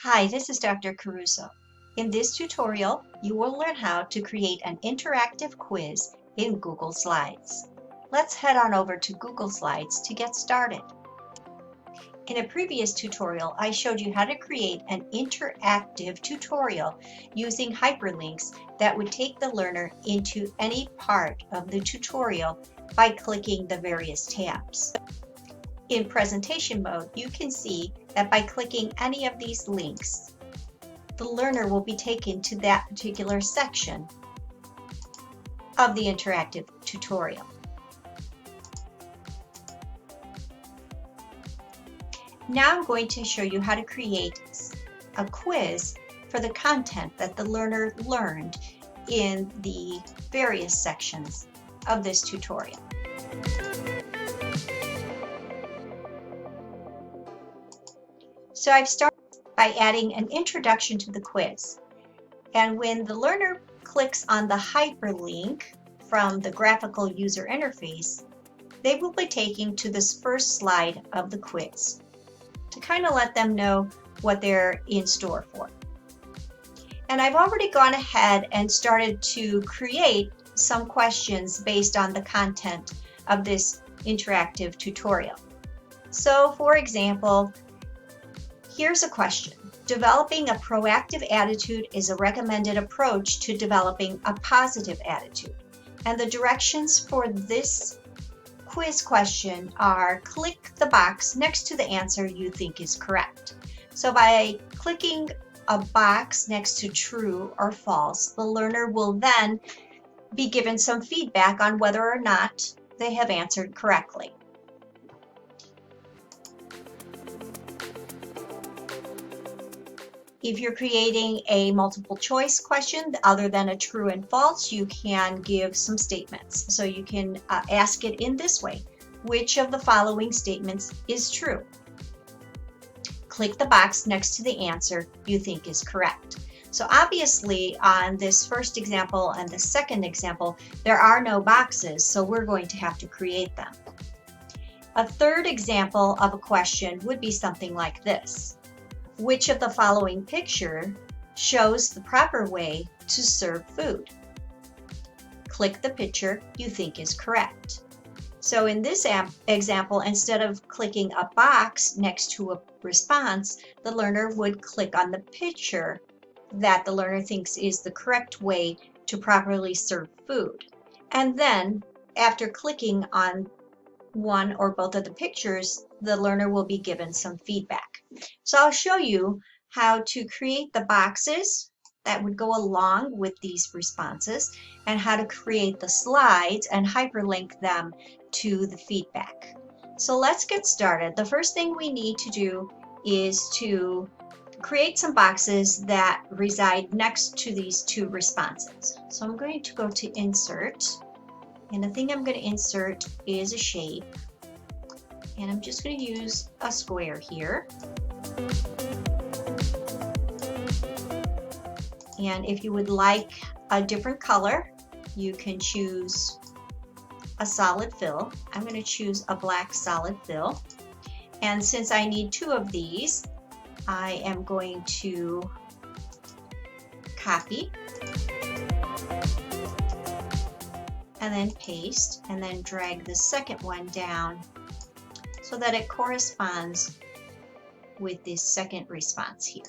Hi, this is Dr. Caruso. In this tutorial, you will learn how to create an interactive quiz in Google Slides. Let's head on over to Google Slides to get started. In a previous tutorial, I showed you how to create an interactive tutorial using hyperlinks that would take the learner into any part of the tutorial by clicking the various tabs. In presentation mode, you can see that by clicking any of these links, the learner will be taken to that particular section of the interactive tutorial. Now I'm going to show you how to create a quiz for the content that the learner learned in the various sections of this tutorial. So I've started by adding an introduction to the quiz. And when the learner clicks on the hyperlink from the graphical user interface, they will be taken to this first slide of the quiz to kind of let them know what they're in store for. And I've already gone ahead and started to create some questions based on the content of this interactive tutorial. So for example, here's a question. Developing a proactive attitude is a recommended approach to developing a positive attitude. And the directions for this quiz question are click the box next to the answer you think is correct. So by clicking a box next to true or false, the learner will then be given some feedback on whether or not they have answered correctly. If you're creating a multiple choice question other than a true and false, you can give some statements. So you can ask it in this way. Which of the following statements is true? Click the box next to the answer you think is correct. So obviously on this first example and the second example, there are no boxes, so we're going to have to create them. A third example of a question would be something like this. Which of the following picture shows the proper way to serve food? Click the picture you think is correct. So in this example, instead of clicking a box next to a response, the learner would click on the picture that the learner thinks is the correct way to properly serve food. And then after clicking on one or both of the pictures, the learner will be given some feedback. So I'll show you how to create the boxes that would go along with these responses and how to create the slides and hyperlink them to the feedback. So let's get started. The first thing we need to do is to create some boxes that reside next to these two responses. So I'm going to go to Insert, and the thing I'm going to insert is a shape. And I'm just going to use a square here. And if you would like a different color, you can choose a solid fill. I'm going to choose a black solid fill. And since I need two of these, I am going to copy and then paste and then drag the second one down so that it corresponds with this second response here.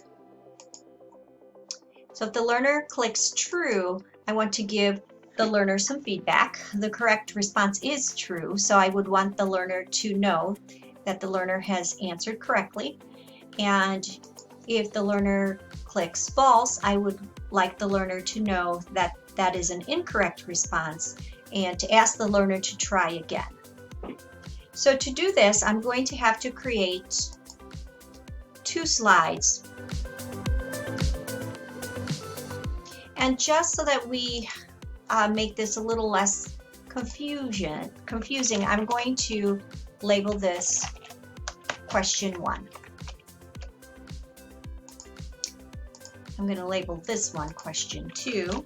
So if the learner clicks true, I want to give the learner some feedback. The correct response is true, so I would want the learner to know that the learner has answered correctly. And if the learner clicks false, I would like the learner to know that that is an incorrect response and to ask the learner to try again. So to do this, I'm going to have to create two slides. And just so that we make this a little less confusing, I'm going to label this question 1. I'm going to label this one question 2.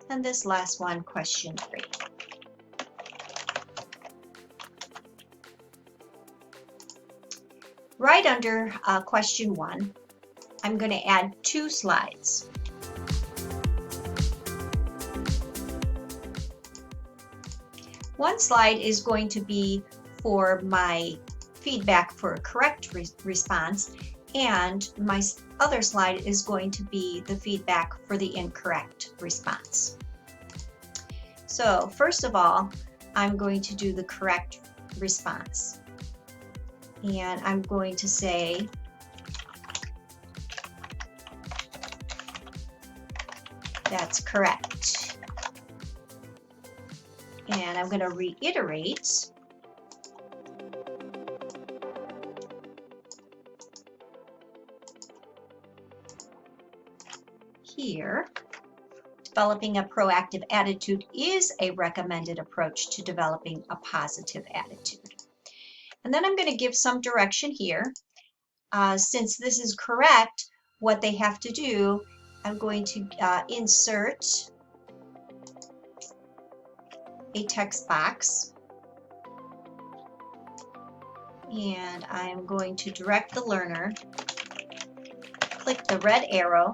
And this last one, question 3. Right under question 1, I'm going to add 2 slides. One slide is going to be for my feedback for a correct response, and my other slide is going to be the feedback for the incorrect response. So first of all, I'm going to do the correct response. And I'm going to say, that's correct. And I'm going to reiterate here, developing a proactive attitude is a recommended approach to developing a positive attitude. And then I'm going to give some direction here. Since this is correct, what they have to do, I'm going to insert a text box. And I'm going to direct the learner, click the red arrow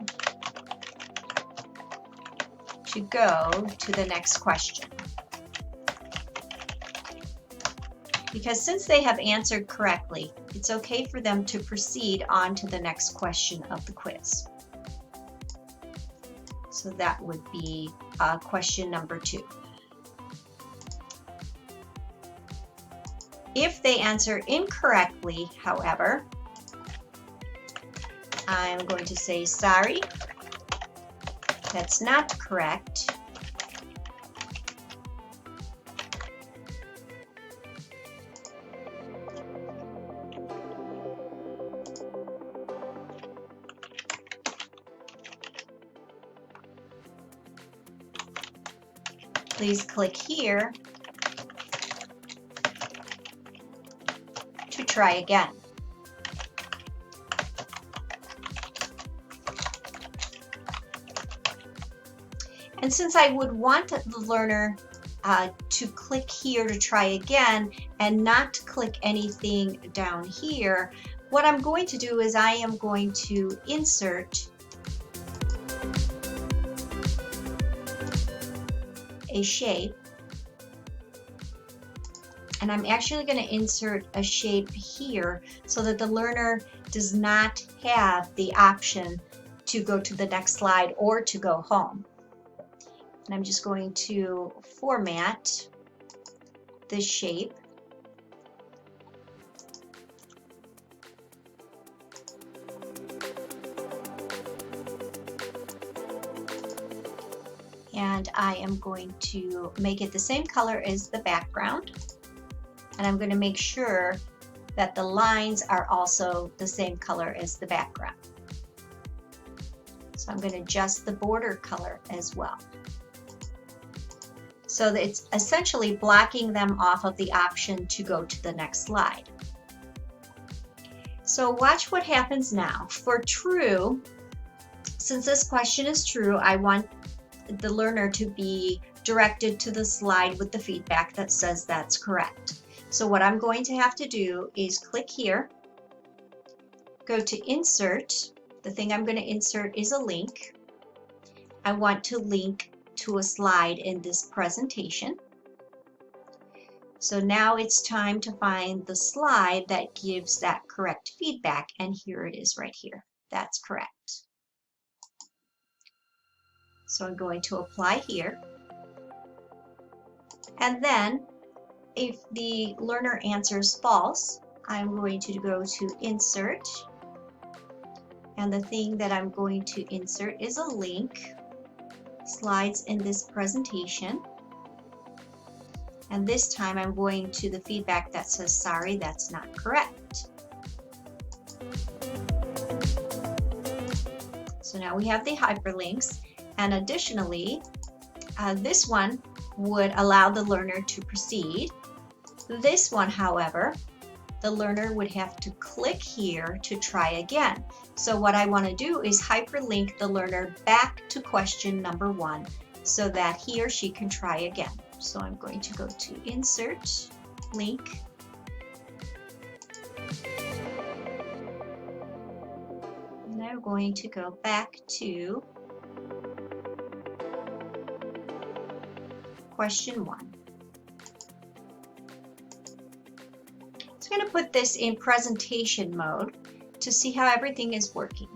to go to the next question. Because since they have answered correctly, it's okay for them to proceed on to the next question of the quiz. So that would be question number 2. If they answer incorrectly, however, I'm going to say, sorry, that's not correct. Please click here to try again. And since I would want the learner to click here to try again and not click anything down here, what I'm going to do is I am going to insert a shape, and I'm actually going to insert a shape here so that the learner does not have the option to go to the next slide or to go home. And I'm just going to format this shape. And I am going to make it the same color as the background. And I'm going to make sure that the lines are also the same color as the background. So I'm going to adjust the border color as well. So that it's essentially blocking them off of the option to go to the next slide. So watch what happens now. For true, since this question is true, I want the learner to be directed to the slide with the feedback that says that's correct. So what I'm going to have to do is click here, go to insert. The thing I'm going to insert is a link. I want to link to a slide in this presentation. So now it's time to find the slide that gives that correct feedback, and here it is right here. That's correct. So I'm going to apply here. And then if the learner answers false, I'm going to go to insert. And the thing that I'm going to insert is a link, slides in this presentation. And this time I'm going to the feedback that says, sorry, that's not correct. So now we have the hyperlinks. And additionally, this one would allow the learner to proceed. This one, however, the learner would have to click here to try again. So what I want to do is hyperlink the learner back to question number 1 so that he or she can try again. So I'm going to go to Insert, Link. I'm going to go back to question 1. So I'm going to put this in presentation mode to see how everything is working.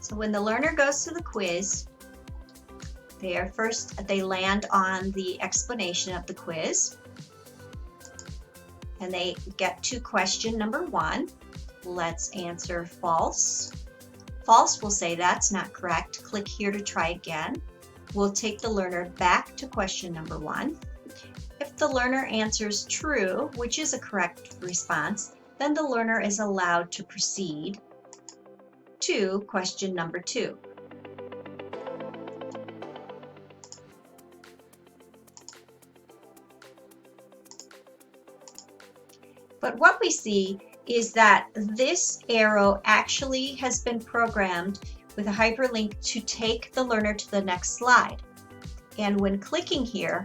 So when the learner goes to the quiz, they land on the explanation of the quiz, and they get to question number 1. Let's answer false. False will say that's not correct. Click here to try again. We'll take the learner back to question number 1. If the learner answers true, which is a correct response, then the learner is allowed to proceed to question number 2. But what we see is that this arrow actually has been programmed with a hyperlink to take the learner to the next slide. And when clicking here,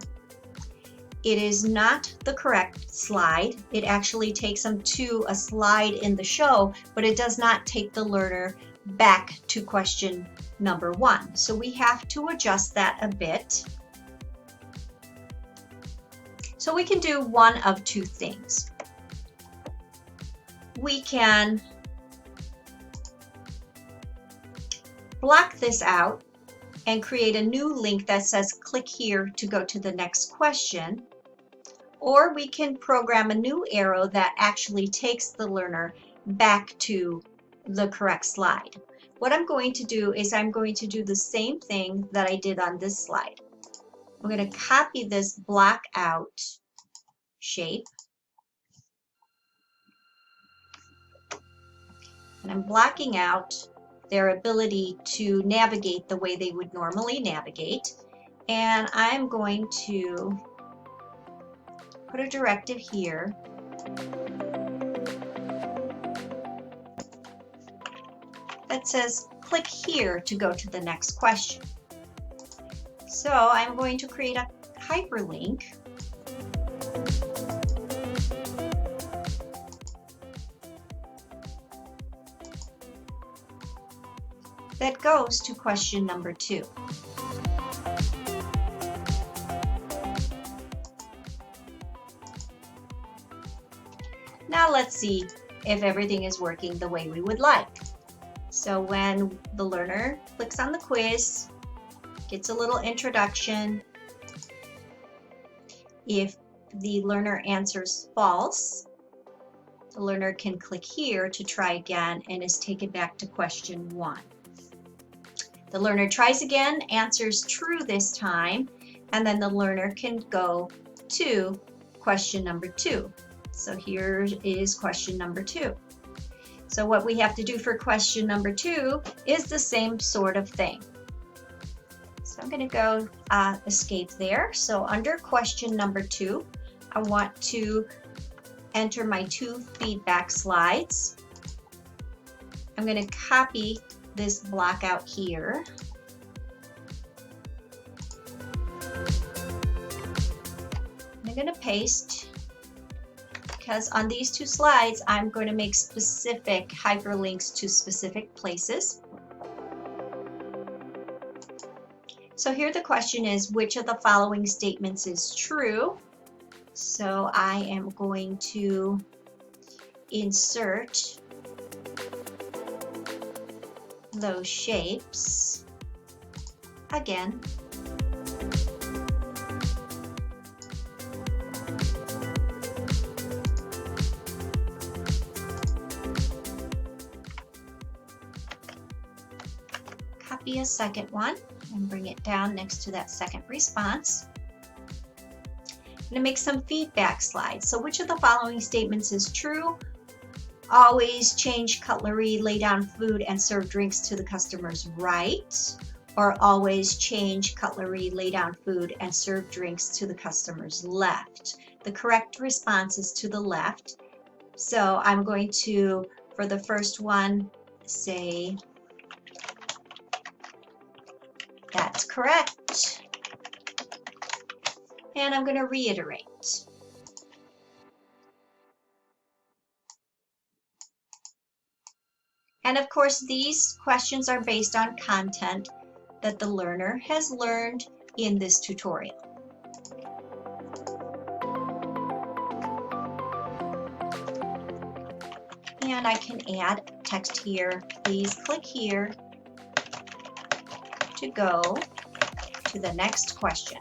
it is not the correct slide. It actually takes them to a slide in the show, but it does not take the learner back to question number 1. So we have to adjust that a bit. So we can do one of two things. We can block this out and create a new link that says click here to go to the next question, or we can program a new arrow that actually takes the learner back to the correct slide. What I'm going to do is I'm going to do the same thing that I did on this slide. I'm going to copy this block out shape, and I'm blocking out their ability to navigate the way they would normally navigate. And I'm going to put a directive here that says click here to go to the next question. So I'm going to create a hyperlink that goes to question number 2. Now let's see if everything is working the way we would like. So when the learner clicks on the quiz, gets a little introduction. If the learner answers false, the learner can click here to try again and is taken back to question 1. The learner tries again, answers true this time, and then the learner can go to question number 2. So here is question number 2. So what we have to do for question number 2 is the same sort of thing. So I'm going to go escape there. So under question number 2, I want to enter my 2 feedback slides. I'm going to copy this block out here. I'm going to paste, because on these 2 slides I'm going to make specific hyperlinks to specific places. So here the question is, which of the following statements is true? So I am going to insert those shapes again. Copy a second one and bring it down next to that second response. I'm going to make some feedback slides. So which of the following statements is true? Always change cutlery, lay down food, and serve drinks to the customer's right. Or always change cutlery, lay down food, and serve drinks to the customer's left. The correct response is to the left. So I'm going to, for the first one, say that's correct. And I'm going to reiterate. And of course, these questions are based on content that the learner has learned in this tutorial. And I can add text here. Please click here to go to the next question.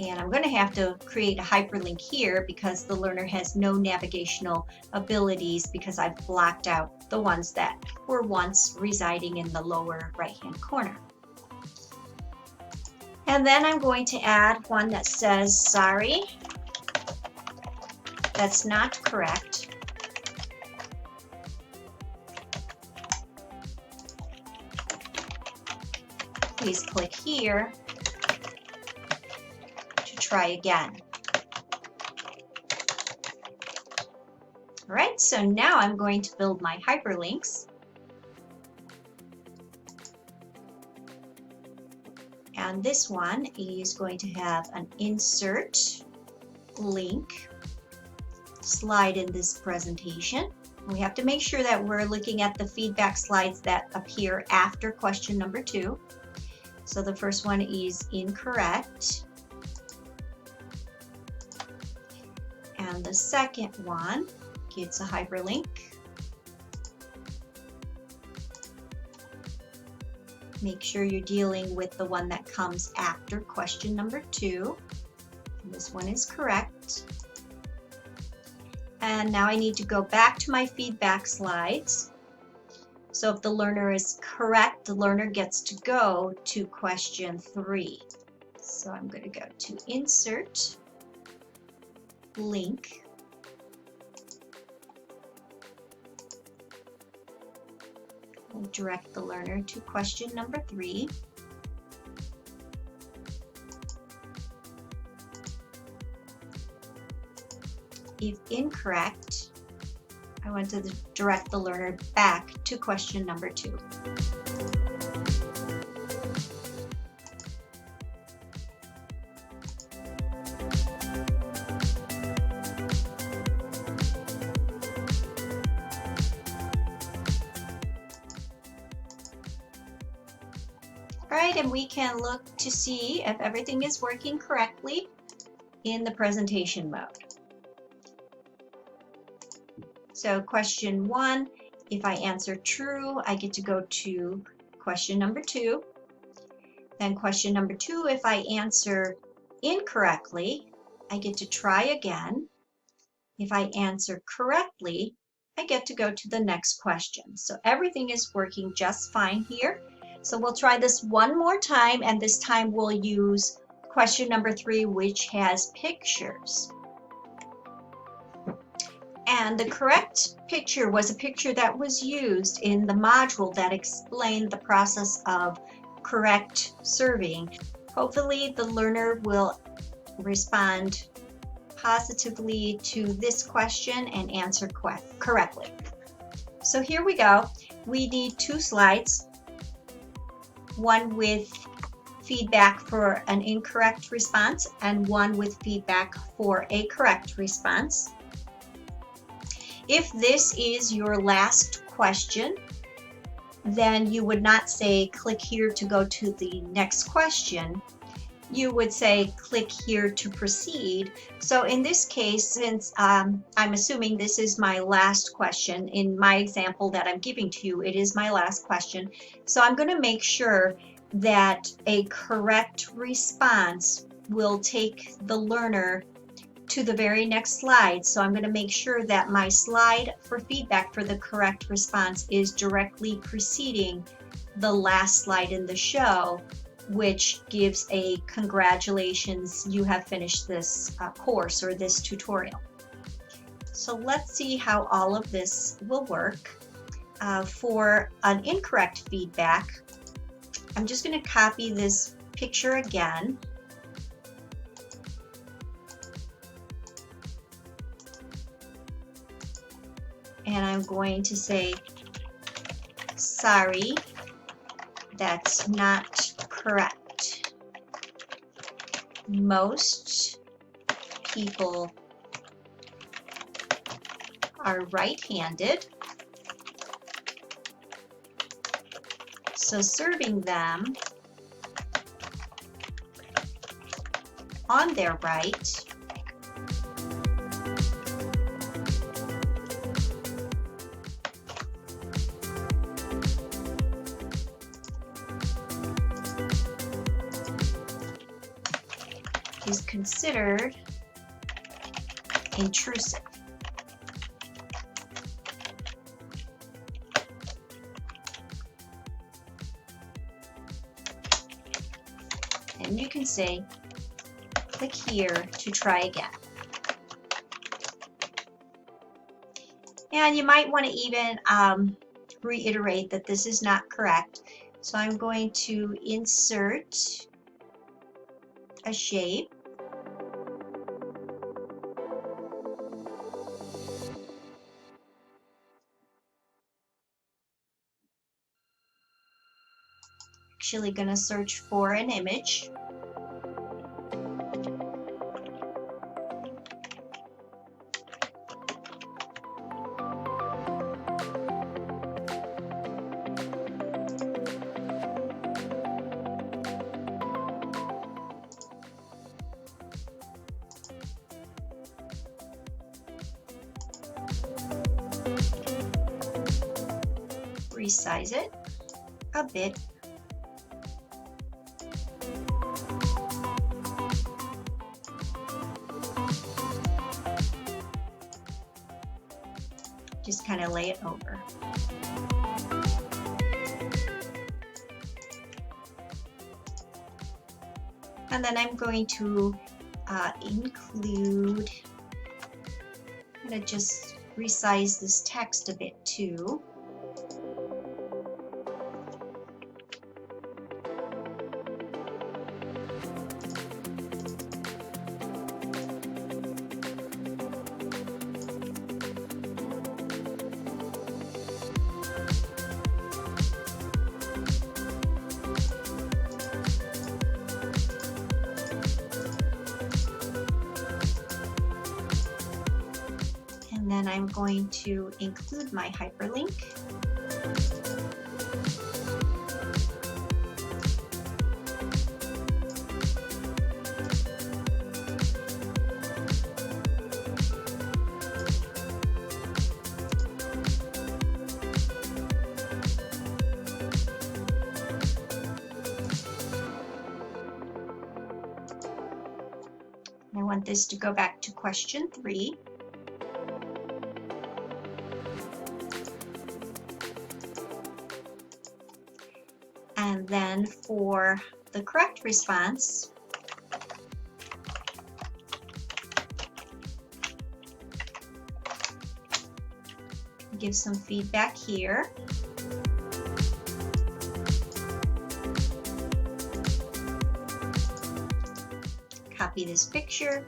And I'm going to have to create a hyperlink here because the learner has no navigational abilities because I've blocked out the ones that were once residing in the lower right-hand corner. And then I'm going to add one that says, sorry, that's not correct. Please click here to try again. All right, so now I'm going to build my hyperlinks. And this one is going to have an insert link slide in this presentation. We have to make sure that we're looking at the feedback slides that appear after question number 2. So the first one is incorrect. And the second one gets a hyperlink. Make sure you're dealing with the one that comes after question number 2. And this one is correct. And now I need to go back to my feedback slides. So if the learner is correct, the learner gets to go to question 3. So I'm going to go to Insert, Link. I'll direct the learner to question number 3. If incorrect, I want to direct the learner back to question number 2. All right, and we can look to see if everything is working correctly in the presentation mode. So question 1, if I answer true, I get to go to question number 2. Then question number 2, if I answer incorrectly, I get to try again. If I answer correctly, I get to go to the next question. So everything is working just fine here. So we'll try this one more time, and this time we'll use question number 3, which has pictures. And the correct picture was a picture that was used in the module that explained the process of correct serving. Hopefully the learner will respond positively to this question and answer correctly. So here we go. We need 2 slides, one with feedback for an incorrect response and one with feedback for a correct response. If this is your last question, then you would not say click here to go to the next question. You would say click here to proceed. So in this case, since I'm assuming this is my last question, in my example that I'm giving to you, it is my last question. So I'm going to make sure that a correct response will take the learner to the very next slide. So I'm going to make sure that my slide for feedback for the correct response is directly preceding the last slide in the show, which gives a congratulations, you have finished this course or this tutorial. So let's see how all of this will work. For an incorrect feedback, I'm just going to copy this picture again. And I'm going to say, sorry, that's not correct. Most people are right-handed, so serving them on their right is considered intrusive. And you can say, click here to try again. And you might want to even reiterate that this is not correct. So I'm going to insert a shape. Actually going to search for an image. Resize it a bit. Just kind of lay it over. And then I'm going to include, I'm going to just resize this text a bit too. And then I'm going to include my hyperlink. I want this to go back to question 3. And then for the correct response, give some feedback here. Copy this picture.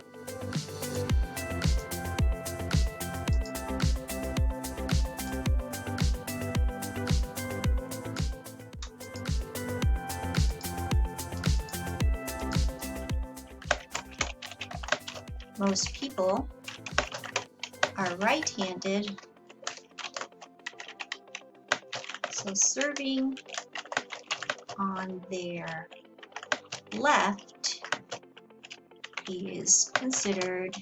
Most people are right-handed, so serving on their left is considered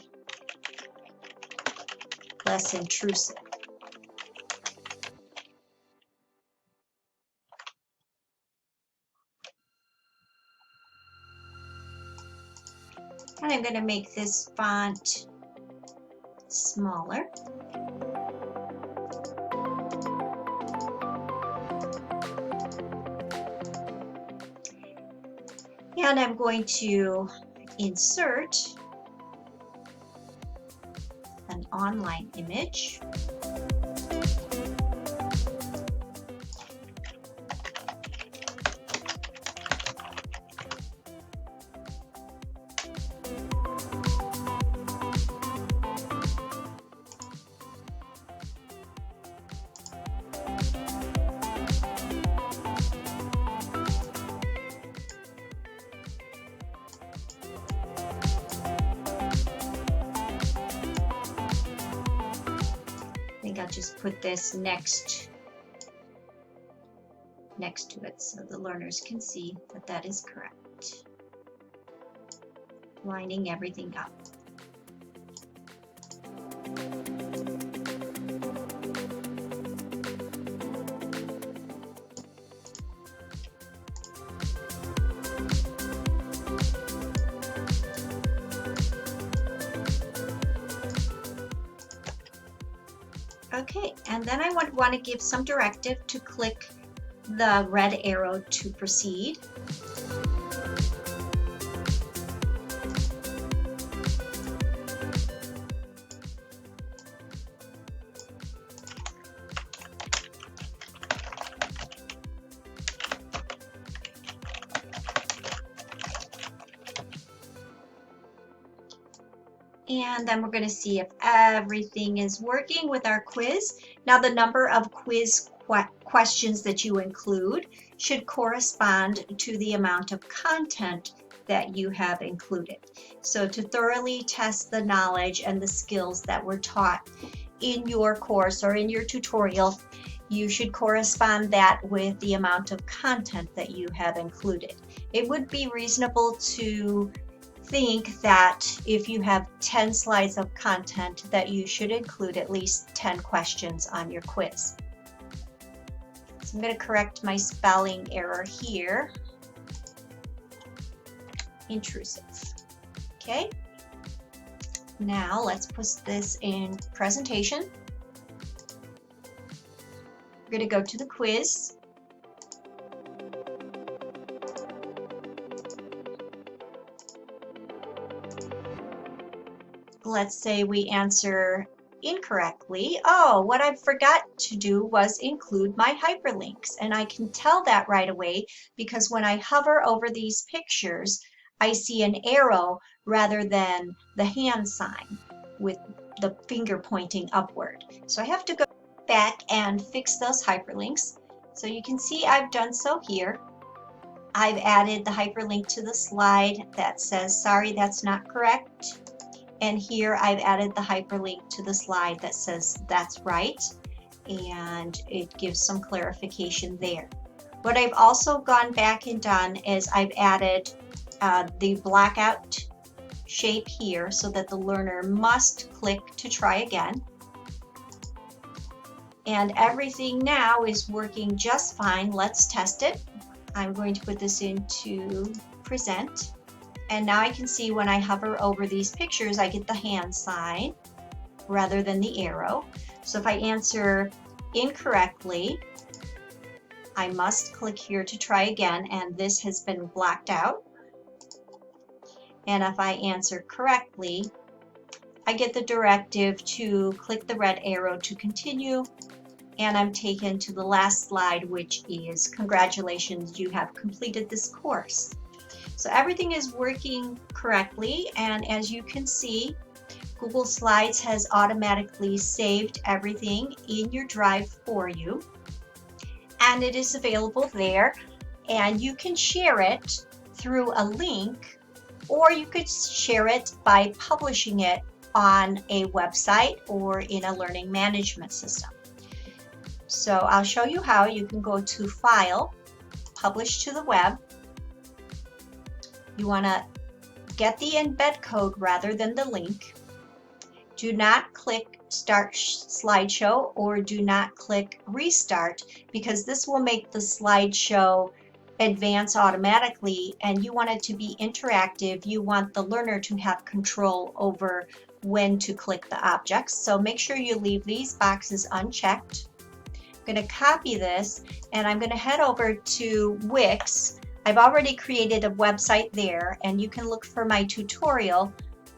less intrusive. And I'm going to make this font smaller. And I'm going to insert an online image. I'll just put this next to it so the learners can see that that is correct. Lining everything up. Okay, and then I want to give some directive to click the red arrow to proceed. And then we're going to see if everything is working with our quiz. Now the number of quiz questions that you include should correspond to the amount of content that you have included. So to thoroughly test the knowledge and the skills that were taught in your course or in your tutorial, you should correspond that with the amount of content that you have included. It would be reasonable to think that if you have 10 slides of content that you should include at least 10 questions on your quiz. So I'm going to correct my spelling error here. Intrusive. Okay. Now let's put this in presentation. We're going to go to the quiz. Let's say we answer incorrectly. Oh, what I forgot to do was include my hyperlinks, and I can tell that right away because when I hover over these pictures, I see an arrow rather than the hand sign with the finger pointing upward. So I have to go back and fix those hyperlinks. So you can see I've done so here. I've added the hyperlink to the slide that says, sorry, that's not correct. And here I've added the hyperlink to the slide that says that's right, and it gives some clarification there. What I've also gone back and done is I've added the blackout shape here so that the learner must click to try again. And everything now is working just fine. Let's test it. I'm going to put this into present. And now I can see when I hover over these pictures, I get the hand sign rather than the arrow. So if I answer incorrectly, I must click here to try again, and this has been blacked out. And if I answer correctly, I get the directive to click the red arrow to continue, and I'm taken to the last slide, which is congratulations, you have completed this course. So everything is working correctly, and as you can see, Google Slides has automatically saved everything in your drive for you, and it is available there, and you can share it through a link, or you could share it by publishing it on a website or in a learning management system. So I'll show you how. You can go to File, Publish to the Web. You want to get the embed code rather than the link. Do not click Start Slideshow or do not click Restart, because this will make the slideshow advance automatically, and you want it to be interactive. You want the learner to have control over when to click the objects. So make sure you leave these boxes unchecked. I'm going to copy this, and I'm going to head over to Wix. I've already created a website there, and you can look for my tutorial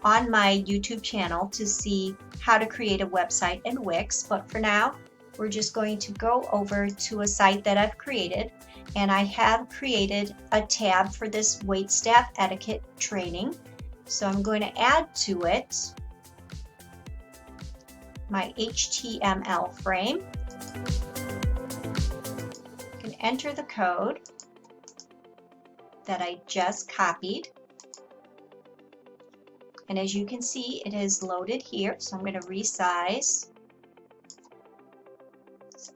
on my YouTube channel to see how to create a website in Wix. But for now, we're just going to go over to a site that I've created, and I have created a tab for this waitstaff etiquette training. So I'm going to add to it my HTML frame. I can enter the code that I just copied, and as you can see, it is loaded here. So I'm going to resize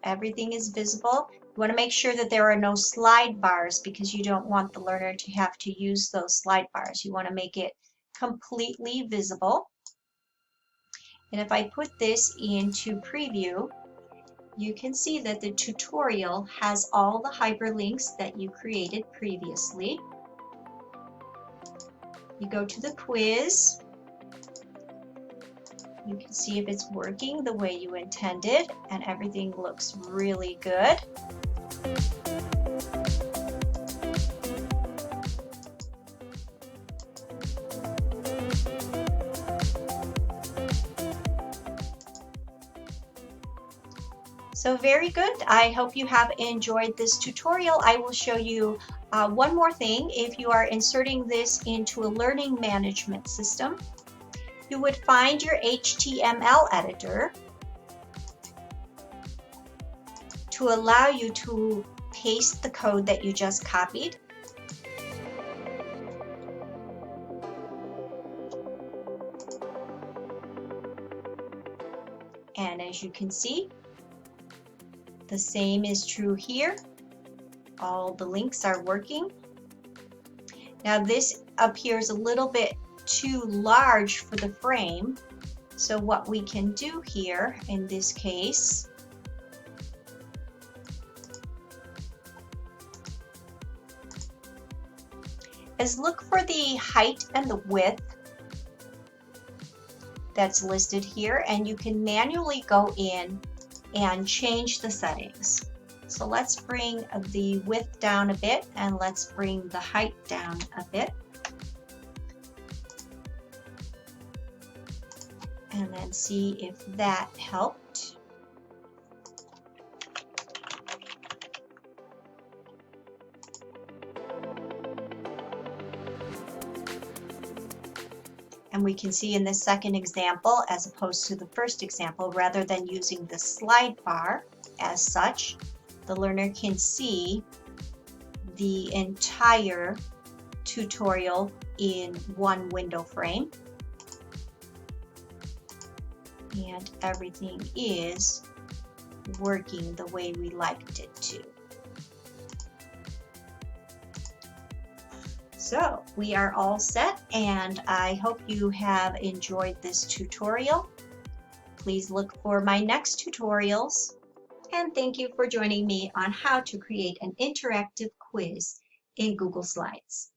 Everything is visible. You want to make sure that there are no slide bars because you don't want the learner to have to use those slide bars. You want to make it completely visible. And if I put this into preview, you can see that the tutorial has all the hyperlinks that you created previously. You go to the quiz. You can see if it's working the way you intended, and everything looks really good. So very good. I hope you have enjoyed this tutorial. I will show you one more thing. If you are inserting this into a learning management system, you would find your HTML editor to allow you to paste the code that you just copied. And as you can see, the same is true here. All the links are working. Now this appears a little bit too large for the frame. So what we can do here in this case is look for the height and the width that's listed here, and you can manually go in and change the settings. So let's bring the width down a bit, and let's bring the height down a bit. And then see if that helped. And we can see in this second example, as opposed to the first example, rather than using the slide bar as such, the learner can see the entire tutorial in one window frame. And everything is working the way we liked it to. So we are all set, and I hope you have enjoyed this tutorial. Please look for my next tutorials, and thank you for joining me on how to create an interactive quiz in Google Slides.